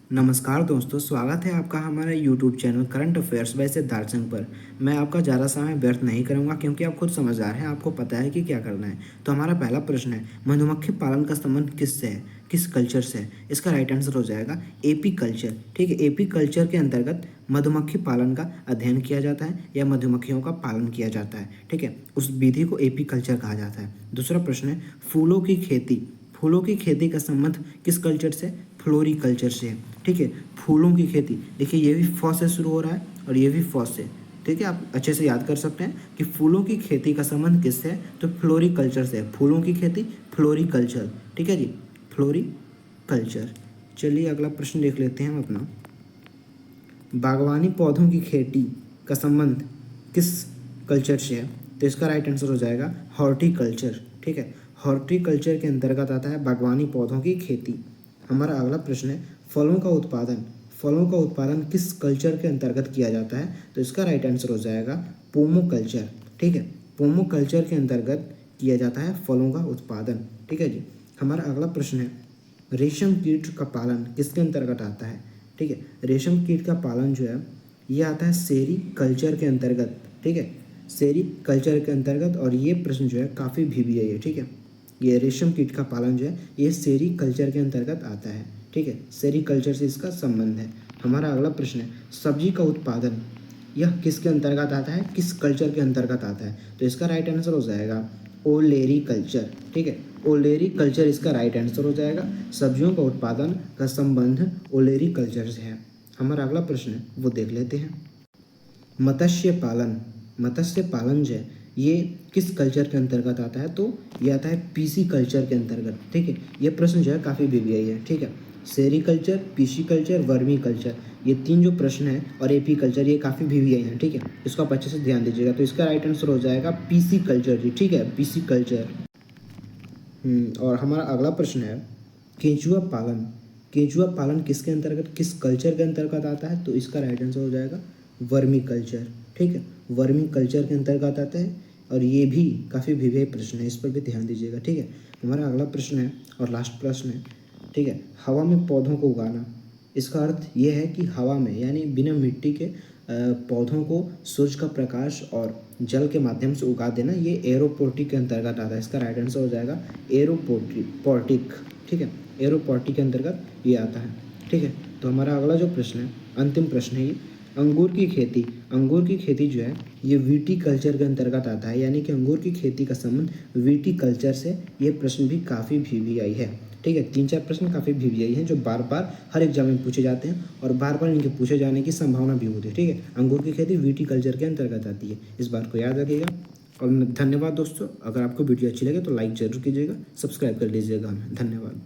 नमस्कार दोस्तों, स्वागत है आपका हमारे YouTube channel current affairs by Siddharth Singh पर। मैं आपका ज़्यादा समय व्यर्थ नहीं करूंगा क्योंकि आप खुद समझदार हैं, आपको पता है कि क्या करना है। तो हमारा पहला प्रश्न है, मधुमक्खी पालन का संबंध किससे है, किस कल्चर से है? इसका राइट आंसर हो जाएगा एपी कल्चर। ठीक है, एपी कल्चर के अंतर्गत मधुमक्खी पालन का अध्ययन किया जाता है या मधुमक्खियों का पालन किया जाता है। ठीक है, उस विधि को एपी कल्चर कहा जाता है। दूसरा प्रश्न है, फूलों की खेती। फूलों की खेती का संबंध किस कल्चर से? फ्लोरी कल्चर से है। ठीक है, फूलों की खेती, देखिए ये भी फ से शुरू हो रहा है और ये भी फ से। ठीक है, आप अच्छे से याद कर सकते हैं कि फूलों की खेती का संबंध किससे है, तो फ्लोरी कल्चर से है। फूलों की खेती फ्लोरी कल्चर। ठीक है जी, फ्लोरी कल्चर। चलिए अगला प्रश्न देख लेते हैं हम अपना। बागवानी पौधों की खेती का संबंध किस कल्चर से है? तो इसका राइट आंसर हो जाएगा हॉर्टिकल्चर। ठीक है, हॉर्टिकल्चर के अंतर्गत आता है बागवानी पौधों की खेती। हमारा अगला प्रश्न है, फलों का उत्पादन। फलों का उत्पादन किस कल्चर के अंतर्गत किया जाता है? तो इसका राइट आंसर हो जाएगा पोमो कल्चर। ठीक है, पोमो कल्चर के अंतर्गत किया जाता है फलों का उत्पादन। ठीक है जी, हमारा अगला प्रश्न है, रेशम कीट का पालन किसके अंतर्गत आता है? ठीक है, रेशम कीट का पालन जो है ये आता है सेरी कल्चर के अंतर्गत। ठीक है, सेरी कल्चर के अंतर्गत, और ये प्रश्न जो है काफ़ी VBI है। ठीक है, ये रेशम कीट का पालन जो है ये सेरी कल्चर के अंतर्गत आता है। ठीक है, सेरी कल्चर से इसका संबंध है। हमारा अगला प्रश्न है, सब्जी का उत्पादन यह किसके अंतर्गत आता है, किस कल्चर के अंतर्गत आता है? तो इसका राइट आंसर हो जाएगा ओलेरी कल्चर। ठीक है, ओलेरी कल्चर इसका राइट आंसर हो जाएगा। सब्जियों का उत्पादन का संबंध ओलेरी कल्चर से है। हमारा अगला प्रश्न है वो देख लेते हैं, मत्स्य पालन। मत्स्य पालन जो है ये किस कल्चर के अंतर्गत आता है? तो ये आता है पीसी कल्चर के अंतर्गत। ठीक है, ये प्रश्न जो है काफ़ी VBI है। ठीक है, sericulture, pisciculture, vermiculture, ये तीन जो प्रश्न है, और एपी कल्चर, ये काफ़ी VBI हैं। ठीक है, इसको आप अच्छे से ध्यान दीजिएगा। तो इसका राइट आंसर हो जाएगा पीसी कल्चर जी। ठीक है, पीसी कल्चर। और हमारा अगला प्रश्न है, केंचुआ पालन। केंचुआ पालन किसके अंतर्गत, किस कल्चर के अंतर्गत आता है? तो इसका राइट आंसर हो जाएगा वर्मी कल्चर। ठीक है, वर्मी कल्चर के अंतर्गत आता है, और ये भी काफ़ी VBI प्रश्न है, इस पर भी ध्यान दीजिएगा। ठीक है, हमारा अगला प्रश्न है और लास्ट प्रश्न है। ठीक है, हवा में पौधों को उगाना। इसका अर्थ ये है कि हवा में, यानी बिना मिट्टी के पौधों को सूरज का प्रकाश और जल के माध्यम से उगा देना, ये एरोपोर्टिक के अंतर्गत आता है। इसका राइट आंसर हो जाएगा एरोपोर्टिक। ठीक है, एरोपोर्टिक के अंतर्गत ये आता है। ठीक है, तो हमारा अगला जो प्रश्न है, अंतिम प्रश्न है ये, अंगूर की खेती। अंगूर की खेती जो है ये वीटी कल्चर के अंतर्गत आता है, यानी कि अंगूर की खेती का संबंध वीटी कल्चर से। ये प्रश्न भी काफ़ी VBI है। ठीक है, 3-4 प्रश्न काफ़ी VBI हैं जो बार बार हर एग्जाम में पूछे जाते हैं, और बार बार इनके पूछे जाने की संभावना भी होती है। ठीक है, अंगूर की खेती वीटी कल्चर के अंतर्गत आती है, इस बात को याद रखिएगा। और धन्यवाद दोस्तों, अगर आपको वीडियो अच्छी लगे तो लाइक जरूर कीजिएगा, सब्सक्राइब कर लीजिएगा हमें। धन्यवाद।